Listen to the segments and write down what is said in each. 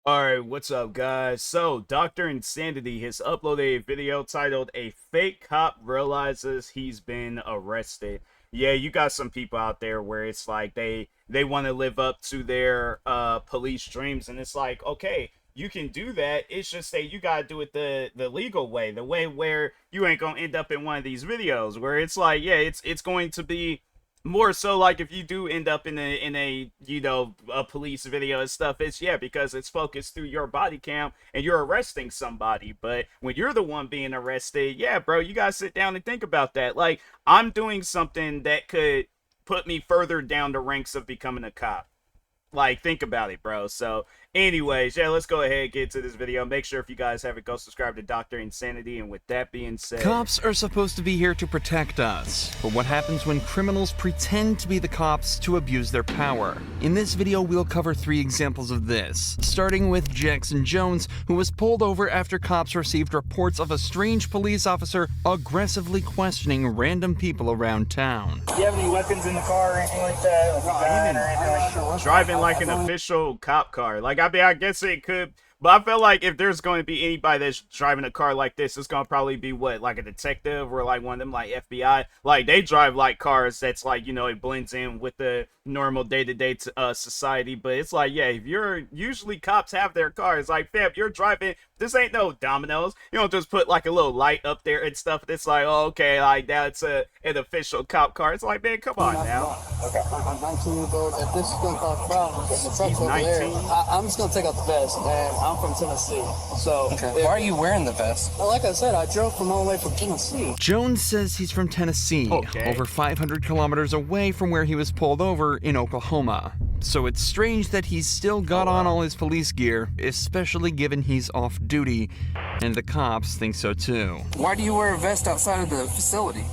Alright, what's up, guys? So, Dr. Insanity has uploaded a video titled A Fake Cop Realizes He's Been Arrested. Yeah, you got some people out there where it's like they want to live up to their police dreams, and it's like, okay, you can do that. It's just that you gotta do it the legal way, the way where you ain't gonna end up in one of these videos where it's like, yeah, it's going to be more so like if you do end up in a a police video and stuff. It's, yeah, because it's focused through your body cam and you're arresting somebody. But when you're the one being arrested, yeah, bro, you gotta sit down and think about that. Like, I'm doing something that could put me further down the ranks of becoming a cop. Like, think about it, bro. So, anyways, yeah, let's go ahead and get to this video. Make sure if you guys haven't, go subscribe to Dr. Insanity. And with that being said, Cops are supposed to be here to protect us, but what happens when criminals pretend to be the cops to abuse their power? In this video, we'll cover 3 examples of this, starting with Jackson Jones, who was pulled over after cops received reports of a strange police officer aggressively questioning random people around town. Do you have any weapons in the car or anything like that? Like a gun or anything like that? driving like an official cop car. Like, I mean, I guess it could, but I feel like if there's going to be anybody that's driving a car like this, it's going to probably be what, like a detective or like one of them, like FBI. Like, they drive like cars that's like, it blends in with the normal day-to-day society. But it's like, yeah, if you're, usually cops have their cars. Like, fam, you're driving, this ain't no Domino's. You don't just put like a little light up there and stuff. It's like, oh, okay, like that's an official cop car. It's like, man, come on now. Okay. I'm 19 years old. If this is going to cause problems, the truck's He's over there. 19. I'm just going to take off the vest, and I'm from Tennessee. So, Why are you wearing the vest? well, like I said, I drove from all the way from Tennessee. Jones says he's from Tennessee, Okay. over 500 kilometers away from where he was pulled over in Oklahoma. So it's strange that he's still got on all his police gear, especially given he's off duty, and the cops think so too. Why do you wear a vest outside of the facility?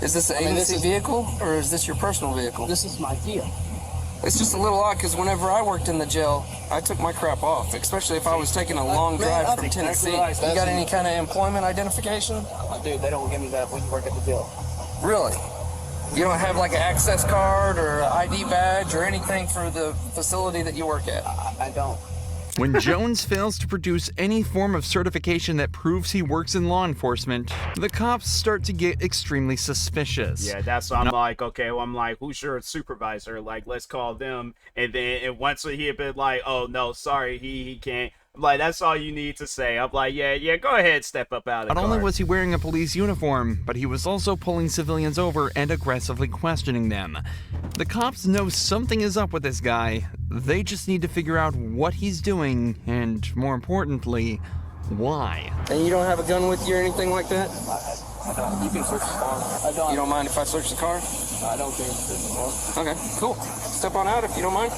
Is this an agency vehicle or is this your personal vehicle? This is my Kia. It's just a little odd because whenever I worked in the jail, I took my crap off, especially if I was taking a long drive from Tennessee. You got any kind of employment identification? Dude, they don't give me that when you work at the jail. Really? You don't have like an access card or an ID badge or anything for the facility that you work at? I don't. When Jones fails to produce any form of certification that proves he works in law enforcement, the cops start to get extremely suspicious. Yeah, that's what I'm like, okay, well, I'm like, who's your supervisor? Like, let's call them. And then once he had been like, oh, no, sorry, he can't. I'm like, that's all you need to say. I'm like, yeah, go ahead, step up out of the Not car. only was he wearing a police uniform, but he was also pulling civilians over and aggressively questioning them. The cops know something is up with this guy. They just need to figure out what he's doing and, more importantly, why. And you don't have a gun with you or anything like that? I don't. You can search the car. I don't. You don't mind if I search the car? I don't care. Okay, cool. Step on out if you don't mind.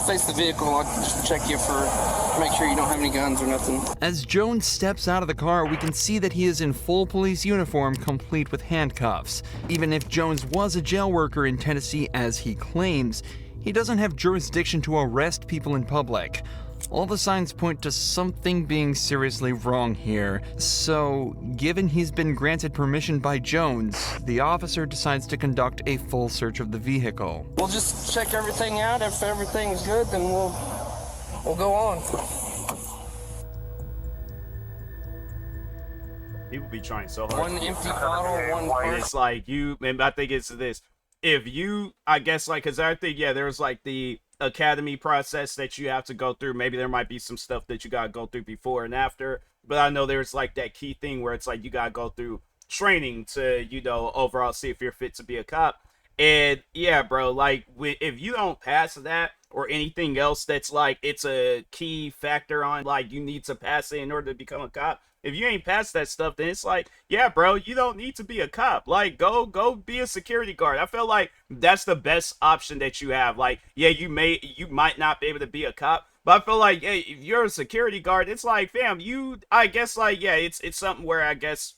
Face the vehicle, I'll just check you for, make sure you don't have any guns or nothing. As Jones steps out of the car, we can see that he is in full police uniform, complete with handcuffs. Even if Jones was a jail worker in Tennessee as he claims, he doesn't have jurisdiction to arrest people in public. All the signs point to something being seriously wrong here. So, given he's been granted permission by Jones, the officer decides to conduct a full search of the vehicle. We'll just check everything out. If everything's good, then we'll go on. People be trying so hard. One empty bottle, one And it's like, and I think it's this. If you, I guess, like, because I think, yeah, there's like the academy process that you have to go through. Maybe there might be some stuff that you gotta go through before and after, but I know there's like that key thing where it's like you gotta go through training to, overall see if you're fit to be a cop. And yeah, bro, like, if you don't pass that or anything else that's like it's a key factor on, like, you need to pass it in order to become a cop. If you ain't passed that stuff, then it's like, yeah, bro, you don't need to be a cop. Like, go be a security guard. I feel like that's the best option that you have. Like, yeah, you might not be able to be a cop, but I feel like, hey, if you're a security guard, it's like, fam, I guess, like, yeah, it's something where I guess,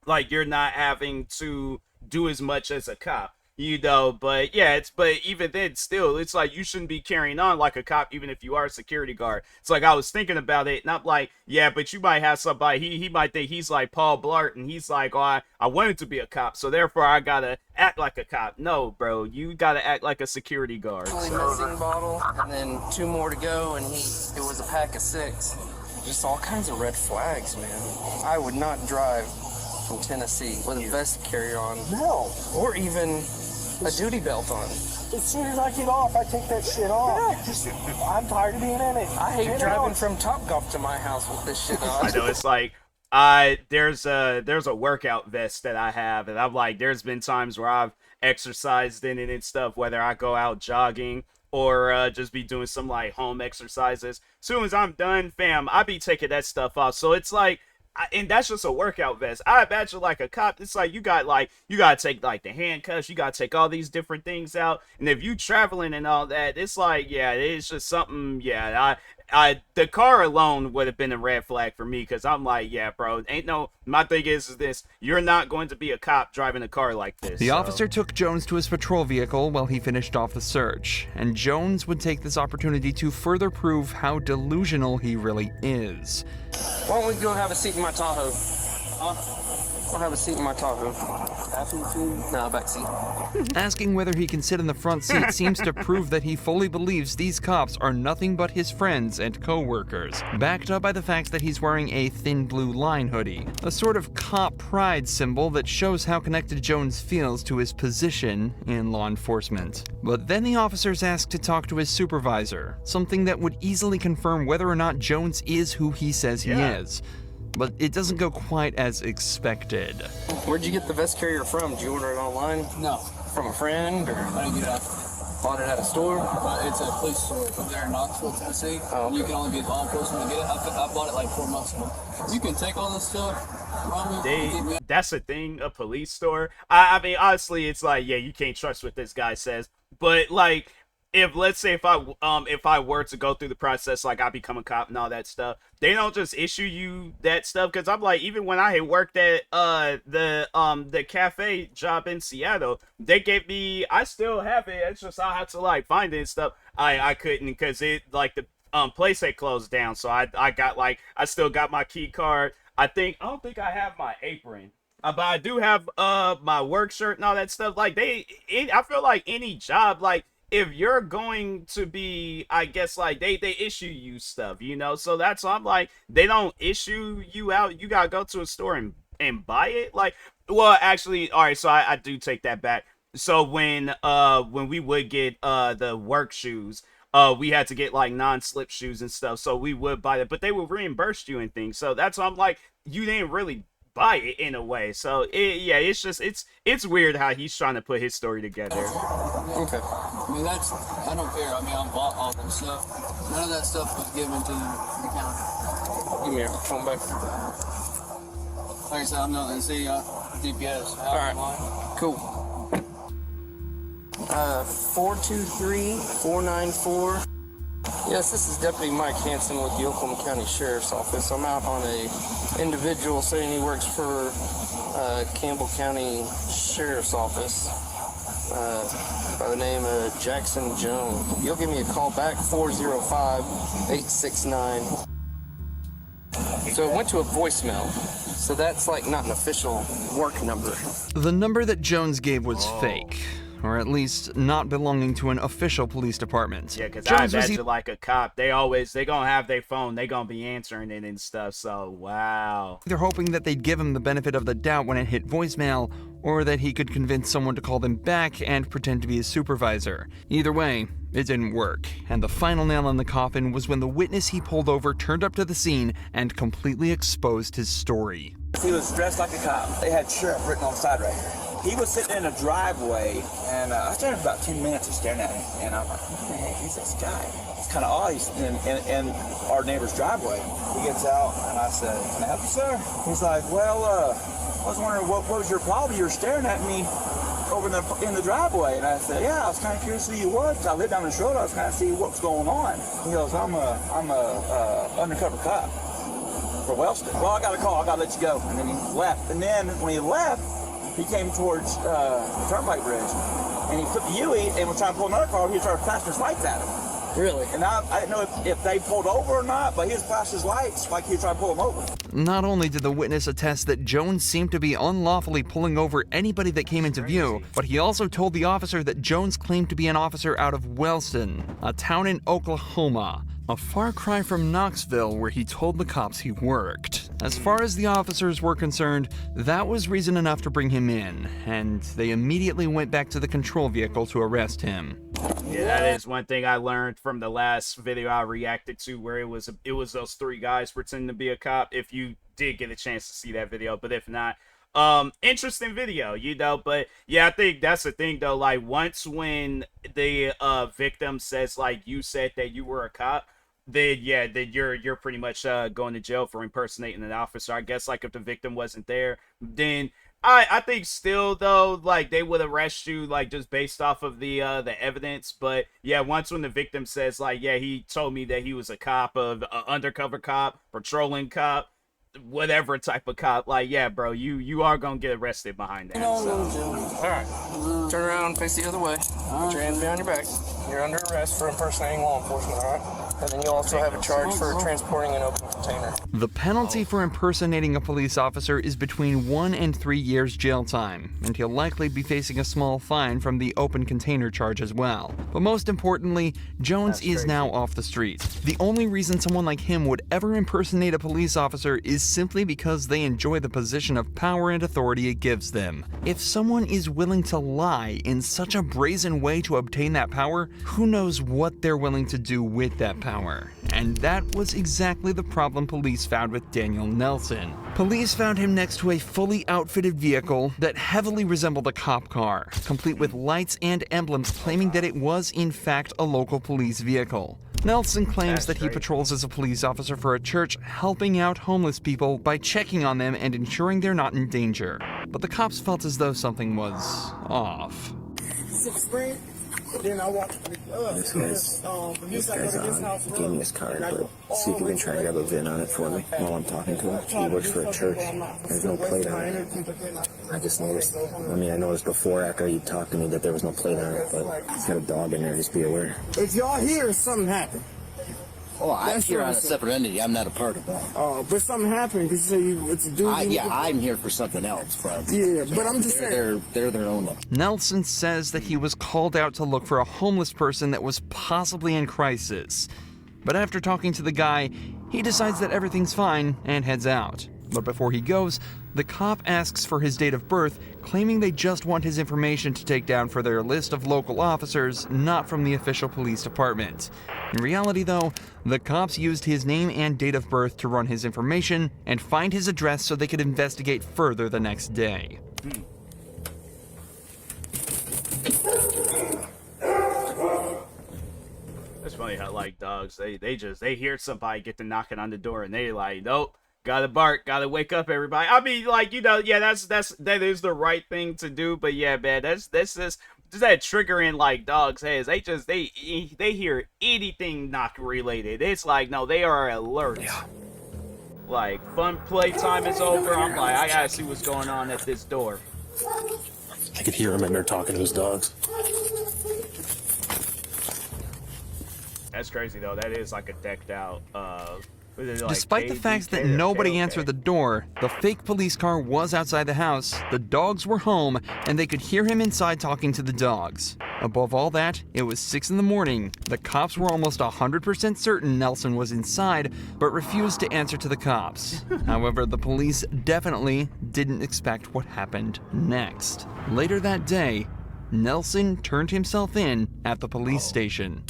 like, you're not having to do as much as a cop. you know. But yeah, but even then, still, it's like you shouldn't be carrying on like a cop, even if you are a security guard. It's like I was thinking about it, and I'm like, yeah, but you might have somebody. He might think he's like Paul Blart, and he's like, oh, I wanted to be a cop, so therefore I gotta act like a cop. No, bro, you gotta act like a security guard. Missing bottle, and then 2 more to go, and it was a pack of 6. Just all kinds of red flags, man. I would not drive from Tennessee with a vest carrier on. No. Or even a duty belt on. As soon as I get off, I take that shit off. I'm tired of being in it. I hate driving from Topgolf to my house with this shit on. I know, it's like there's a workout vest that I have, and I'm like, there's been times where I've exercised in it and stuff, whether I go out jogging or just be doing some like home exercises. As soon as I'm done, fam, I be taking that stuff off. So it's like, and that's just a workout vest. I imagine like a cop, it's like you gotta take like the handcuffs, you gotta take all these different things out, and if you traveling and all that, it's like, yeah, it's just something. Yeah, the car alone would have been a red flag for me, because I'm like, yeah, bro, my thing is this, you're not going to be a cop driving a car like this. The officer took Jones to his patrol vehicle while he finished off the search, and Jones would take this opportunity to further prove how delusional he really is. Why don't we go have a seat in my Tahoe? I'll have a seat in my Tahoe. No, back seat. Asking whether he can sit in the front seat seems to prove that he fully believes these cops are nothing but his friends and co-workers, backed up by the fact that he's wearing a thin blue line hoodie, a sort of cop pride symbol that shows how connected Jones feels to his position in law enforcement. But then the officers asked to talk to his supervisor, something that would easily confirm whether or not Jones is who he says he is. But it doesn't go quite as expected. Where'd you get the vest carrier from? Did you order it online? No. From a friend, or I didn't get it. bought it at a store? It's a police store up there in Knoxville, Tennessee. Oh, okay. You can only be law enforcement to get it. I bought it like 4 months ago. You can take all this stuff from me. That's the thing, a police store. I mean, honestly, it's like, yeah, you can't trust what this guy says. But like, if let's say if I were to go through the process, like I become a cop and all that stuff, they don't just issue you that stuff. Because I'm like, even when I had worked at the cafe job in Seattle, they gave me, I still have it, it's just I have to like find it and stuff. I couldn't, because it, like, the place had closed down, so I got, like, I still got my key card. I don't think I have my apron, but I do have my work shirt and all that stuff. Like, I feel like any job, like, if you're going to be, I guess, like, they issue you stuff, you know? So that's why I'm like, they don't issue you out. You gotta go to a store and buy it. Like, well, actually, all right, so I do take that back. So when we would get the work shoes, we had to get like non-slip shoes and stuff. So we would buy it, but they would reimburse you and things. So that's why I'm like, you didn't really buy it in a way. So it's just it's weird how he's trying to put his story together. Okay. I mean, I don't care. I mean, I bought all that stuff. None of that stuff was given to the county. Give me your phone back. Like I said, I'm not going to see GPS. All right. Cool. 423-494. Yes, this is Deputy Mike Hansen with the Oklahoma County Sheriff's Office. I'm out on a individual saying he works for Campbell County Sheriff's Office by the name of Jackson Jones. You'll give me a call back, 405-869. So it went to a voicemail. So that's like not an official work number. The number that Jones gave was fake, or at least not belonging to an official police department. Yeah, because I imagine like a cop, they gonna have their phone, they gonna be answering it and stuff, so wow. They're hoping that they'd give him the benefit of the doubt when it hit voicemail, or that he could convince someone to call them back and pretend to be his supervisor. Either way, it didn't work, and the final nail in the coffin was when the witness he pulled over turned up to the scene and completely exposed his story. He was dressed like a cop. They had sheriff written on the side right here. He was sitting in a driveway, and I stared for about 10 minutes and staring at him, and I'm like, what the heck is this guy? It's kind of odd. He's in our neighbor's driveway. He gets out, and I said, can I help you, sir? He's like, well, I was wondering, what was your problem? You were staring at me over in the driveway. And I said, yeah, I was kind of curious who you was. I lived down the road. I was kind of see what was going on. He goes, I'm a undercover cop for Wellston. Well, I got a call. I got to let you go. And then he left. And then when he left, he came towards the Turnpike Bridge. and he took the U-E and was trying to pull another car. He was trying to flash his lights at him. Really? And I didn't know if they pulled over or not, but he was flashing his lights like he was trying to pull him over. Not only did the witness attest that Jones seemed to be unlawfully pulling over anybody that came into view, but he also told the officer that Jones claimed to be an officer out of Wellston, a town in Oklahoma, a far cry from Knoxville where he told the cops he worked. As far as the officers were concerned, that was reason enough to bring him in, and they immediately went back to the control vehicle to arrest him. Yeah, that is one thing I learned from the last video I reacted to, where it was those three guys pretending to be a cop. If you did get a chance to see that video, but if not, interesting video, you know. But yeah, I think that's the thing though. Like once when the victim says like you said that you were a cop, then yeah, then you're pretty much going to jail for impersonating an officer. I guess like if the victim wasn't there, then I think still though, like they would arrest you like just based off of the evidence. But yeah, once when the victim says like, yeah, he told me that he was a cop, of undercover cop, patrolling cop, whatever type of cop, like yeah, bro, you are gonna get arrested behind that. All right. Turn around, face the other way. Put your hands behind your back. You're under arrest for impersonating law enforcement, all right? And then you also have a charge for transporting an open container. The penalty for impersonating a police officer is between 1 and 3 years jail time, and he'll likely be facing a small fine from the open container charge as well. But most importantly, Jones is now off the street. The only reason someone like him would ever impersonate a police officer is simply because they enjoy the position of power and authority it gives them. If someone is willing to lie in such a brazen way to obtain that power, who knows what they're willing to do with that power? And that was exactly the problem police found with Daniel Nelson. Police found him next to a fully outfitted vehicle that heavily resembled a cop car, complete with lights and emblems claiming that it was in fact a local police vehicle. Nelson claims that he patrols as a police officer for a church, helping out homeless people by checking on them and ensuring they're not in danger. But the cops felt as though something was off. Then I walked This guy's on. He gave me his card, but see if you can try to grab a VIN on it for me while I'm talking to him. He works for a church. There's no plate on it. I just noticed. I mean, I noticed before after you talked to me that there was no plate on it, but he's got a dog in there. Just be aware. If y'all here, something happened. Oh, I'm here on a separate entity. I'm not a part of that. Oh, but something happened because you say it's a dude. Yeah, I'm here for something else, probably. Yeah, but I'm just saying. They're their own. Nelson says that he was called out to look for a homeless person that was possibly in crisis. But after talking to the guy, he decides that everything's fine and heads out. But before he goes, the cop asks for his date of birth, claiming they just want his information to take down for their list of local officers, not from the official police department. In reality, though, the cops used his name and date of birth to run his information and find his address so they could investigate further the next day. It's funny how like dogs, they hear somebody get to knocking on the door and they like, nope, gotta bark, gotta wake up everybody. I mean, like, you know, yeah, that is the right thing to do, but yeah, man, that's just that triggering like dogs has. They hear anything knock related. It's like, no, they are alert. Yeah. Like, fun playtime is over. I'm like, I gotta see what's going on at this door. I could hear him in there talking to his dogs. That's crazy though. That is like a decked out Despite the fact that nobody answered the door, the fake police car was outside the house, the dogs were home, and they could hear him inside talking to the dogs. Above all that, it was 6 in the morning. The cops were almost 100% certain Nelson was inside, but refused to answer to the cops. However, the police definitely didn't expect what happened next. Later that day, Nelson turned himself in at the police station.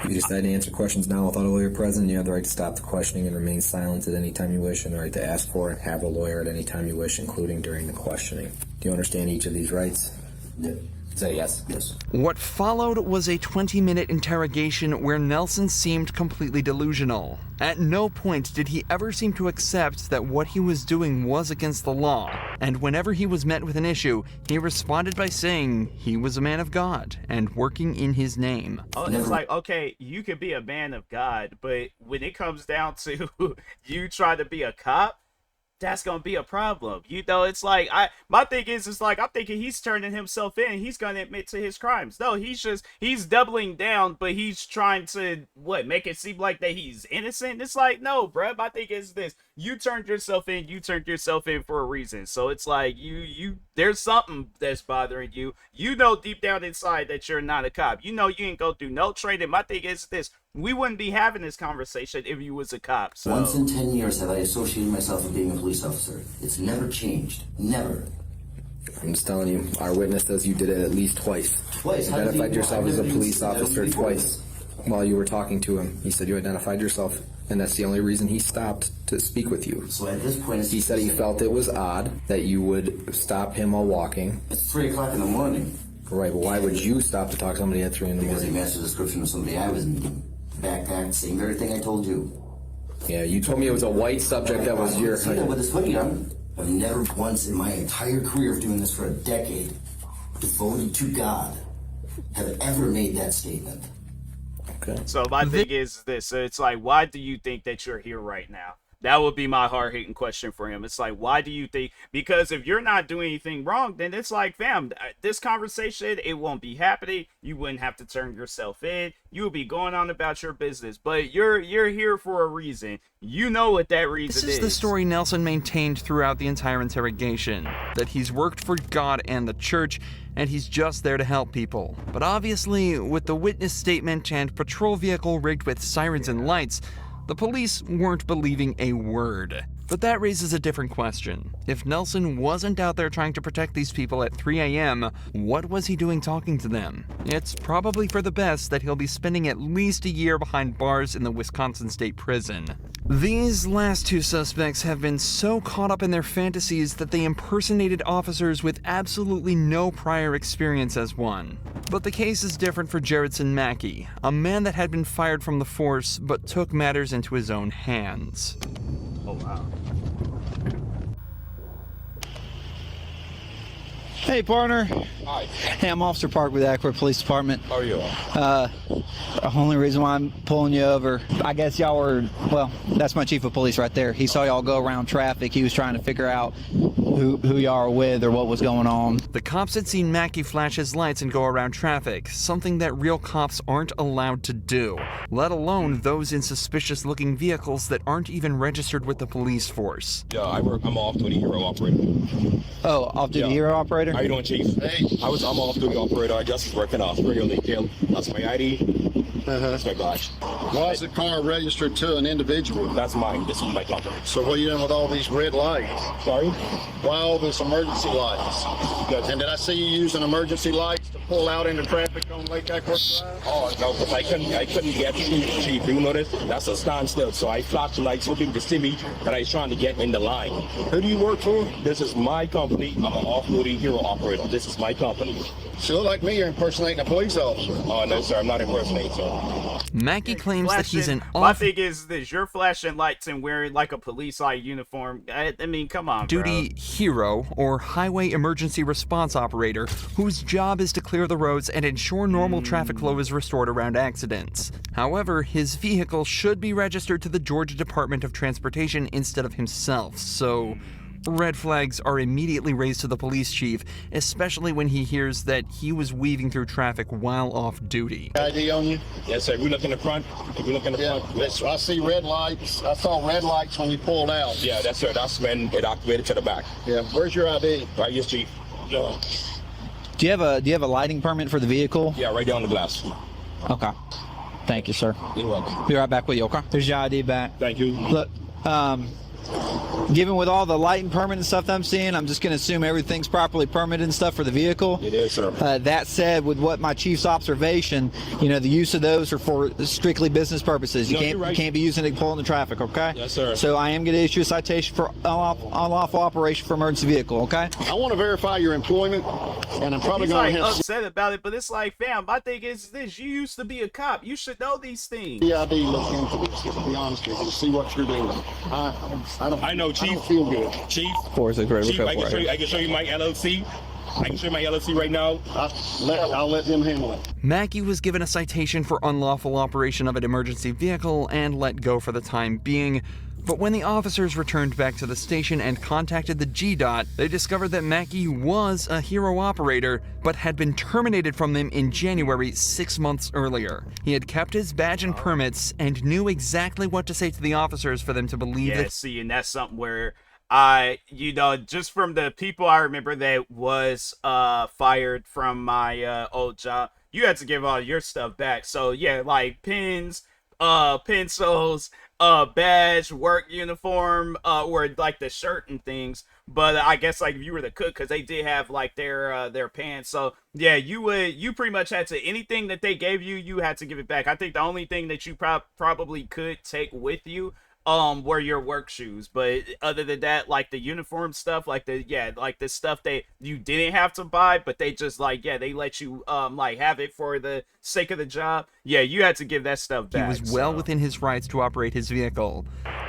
If you decide to answer questions now without a lawyer present, you have the right to stop the questioning and remain silent at any time you wish, and the right to ask for and have a lawyer at any time you wish, including during the questioning. Do you understand each of these rights? Yeah. Say yes. Yes. What followed was a 20-minute interrogation where Nelson seemed completely delusional. At no point did he ever seem to accept that what he was doing was against the law, and whenever he was met with an issue, he responded by saying he was a man of God and working in his name. Oh, it's like, okay, you could be a man of God, but when it comes down to you try to be a cop, that's gonna be a problem. You know, it's like my thing is, it's like I'm thinking he's turning himself in. He's gonna admit to his crimes. No, he's doubling down, but he's trying to make it seem like that he's innocent. It's like, no, bruh. My thing is this: you turned yourself in. You turned yourself in for a reason. So it's like you there's something that's bothering you. You know deep down inside that you're not a cop. You know you ain't go through no training. My thing is this: we wouldn't be having this conversation if you was a cop. So. Once in 10 years have I associated myself with being a police officer. It's never changed. Never. I'm just telling you, our witness says you did it at least twice. Twice? You identified yourself as a police officer twice while you were talking to him. He said you identified yourself, and that's the only reason he stopped to speak with you. So at this point, he said he felt it was odd that you would stop him while walking. It's 3 o'clock in the morning. Right, but why would you stop to talk to somebody at 3 in the morning? Because he matched the description of somebody I was meeting. Backpack, same very thing I told you. Yeah, you told me it was a white subject that was your... See that with this hoodie on? I've never once in my entire career of doing this for a decade, devoted to God, have ever made that statement. Okay. So my thing is this: it's like, why do you think that you're here right now? That would be my hard-hitting question for him. It's like, why do you think? Because if you're not doing anything wrong, then it's like, fam, this conversation, it won't be happening. You wouldn't have to turn yourself in. You would be going on about your business. But you're here for a reason. You know what that reason is. This is the story Nelson maintained throughout the entire interrogation, that he's worked for God and the church, and he's just there to help people. But obviously, with the witness statement and patrol vehicle rigged with sirens and lights, the police weren't believing a word. But that raises a different question. If Nelson wasn't out there trying to protect these people at 3 a.m., what was he doing talking to them? It's probably for the best that he'll be spending at least a year behind bars in the Wisconsin State Prison. These last two suspects have been so caught up in their fantasies that they impersonated officers with absolutely no prior experience as one. But the case is different for Jaredson Mackey, a man that had been fired from the force but took matters into his own hands. Oh, wow. Hey, partner. Hi. Hey, I'm Officer Park with the Akron Police Department. How are you? The only reason why I'm pulling you over, I guess y'all were, well, that's my chief of police right there. He saw y'all go around traffic. He was trying to figure out who y'all are with or what was going on. The cops had seen Mackey flash his lights and go around traffic, something that real cops aren't allowed to do, let alone those in suspicious-looking vehicles that aren't even registered with the police force. Yeah, I'm an off-duty hero operator. Oh, off-duty hero operator? How you doing, Chief? Hey. I'm an off-duty operator. I just working off Spring Hill. That's my ID. That's my badge. Why is the car registered to an individual? That's mine. This is my car. So what are you doing with all these red lights? Sorry? Why all this emergency lights? And did I see you using emergency lights to pull out into traffic on Lake Ackworth Drive? Oh, no, because I couldn't get through, Chief. You notice? That's a standstill. So I flashed the lights so people could see me that I was trying to get in the line. Who do you work for? This is my company. I'm an off-duty hero operator. This is my company. So like me, you're impersonating a police officer. Oh, no, sir. I'm not impersonating, sir. Mackey claims that he's an My thing is this: you're flashing lights and wearing like a police light uniform. I mean, come on, duty bro. hero or highway emergency response operator whose job is to clear the roads and ensure normal traffic flow is restored around accidents. However, his vehicle should be registered to the Georgia Department of Transportation instead of himself, so red flags are immediately raised to the police chief, especially when he hears that he was weaving through traffic while off duty. ID on you? Yes, sir. We look in the front. We look in the front. I see red lights. I saw red lights when you pulled out. Yeah, that's sir. That's when it activated to the back. Yeah. Where's your ID? Right, yes, Chief. Yeah. Do you have a lighting permit for the vehicle? Yeah, right there on the glass. Okay. Thank you, sir. You're welcome. Be right back with you, okay? There's your ID back. Thank you. Look, given with all the lighting permit and stuff that I'm seeing, I'm just going to assume everything's properly permitted and stuff for the vehicle. It is, sir. That said, with what my chief's observation, the use of those are for strictly business purposes. You can't be using it to pull in the traffic, okay? Yes, sir. So I am going to issue a citation for unlawful operation for emergency vehicle, okay? I want to verify your employment, and I'm probably He's going like to have upset about it, but it's like, fam, my thing is this: you used to be a cop. You should know these things. CID look into this, to be honest with you, see what you're doing. I know, Chief. I don't feel good. Chief, Chief, I can show you my LLC. I can show you my LLC right now. I'll let them handle it. Mackey was given a citation for unlawful operation of an emergency vehicle and let go for the time being, But when the officers returned back to the station and contacted the GDOT, they discovered that Mackey was a hero operator, but had been terminated from them in January 6 months earlier. He had kept his badge and permits and knew exactly what to say to the officers for them to believe Yeah, that. see, and that's something where just from the people I remember that was fired from my old job, you had to give all your stuff back. So yeah, like pins, pencils, badge, work uniform, or like the shirt and things. But I guess like if you were the cook, because they did have like their pants. So yeah, you pretty much had to, anything that they gave you, you had to give it back. I think the only thing that you probably could take with you were your work shoes, but other than that, like the uniform stuff, like the stuff that you didn't have to buy, but they just like, yeah, they let you like have it for the sake of the job. Yeah, you had to give that stuff He back. was well within his rights to operate his vehicle.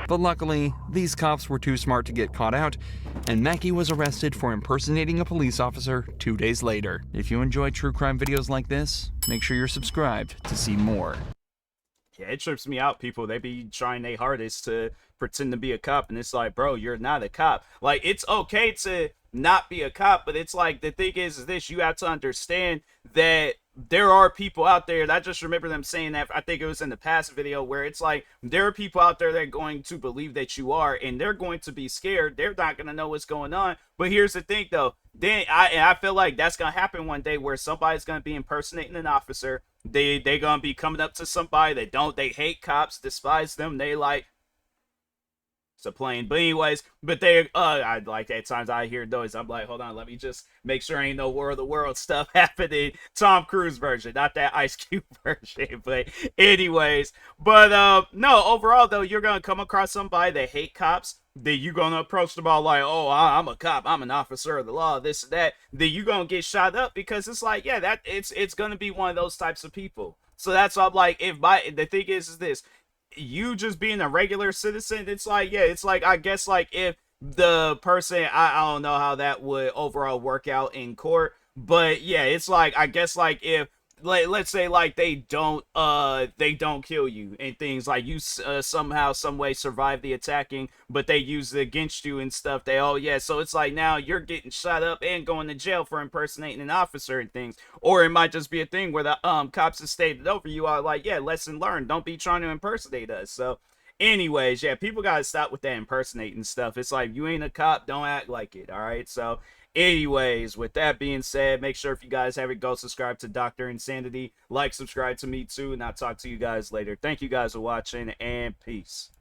But luckily, these cops were too smart to get caught out, and Mackey was arrested for impersonating a police officer 2 days later. If you enjoy true crime videos like this, make sure you're subscribed to see more. Yeah, it trips me out. People, they be trying their hardest to pretend to be a cop, and it's like, bro, you're not a cop. Like, it's okay to not be a cop, but it's like, the thing is this, you have to understand that there are people out there, and I just remember them saying that, I think it was in the past video, where it's like, there are people out there that are going to believe that you are, and they're going to be scared. They're not going to know what's going on. But here's the thing, though. Then I feel like that's going to happen one day, where somebody's going to be impersonating an officer. They gonna be coming up to somebody they hate cops, despise them. They like, it's a plane. But anyways, but they I like, at times I hear noise, I'm like, hold on, let me just make sure ain't no War of the World stuff happening. Tom Cruise version, not that Ice Cube version. But anyways, but no, overall though, you're gonna come across somebody that hate cops. Then you gonna approach them all like, oh, I'm a cop, I'm an officer of the law, this and that. Then you gonna get shot up, because it's like, yeah, that it's gonna be one of those types of people. So that's why I'm like, the thing is this, you just being a regular citizen, it's like, yeah, it's like, I guess like if the person, I don't know how that would overall work out in court, but yeah, it's like, I guess like if, like, let's say like they don't kill you and things, like you somehow some way survive the attacking, but they use it against you and stuff. So it's like, now you're getting shot up and going to jail for impersonating an officer and things. Or it might just be a thing where the cops have stated over you are like, yeah, lesson learned, don't be trying to impersonate us. So anyways, yeah, people gotta stop with that impersonating stuff. It's like, you ain't a cop, don't act like it. All right, so anyways, with that being said, make sure if you guys haven't, go subscribe to Dr. Insanity, like, subscribe to me too, and I'll talk to you guys later. Thank you guys for watching, and peace.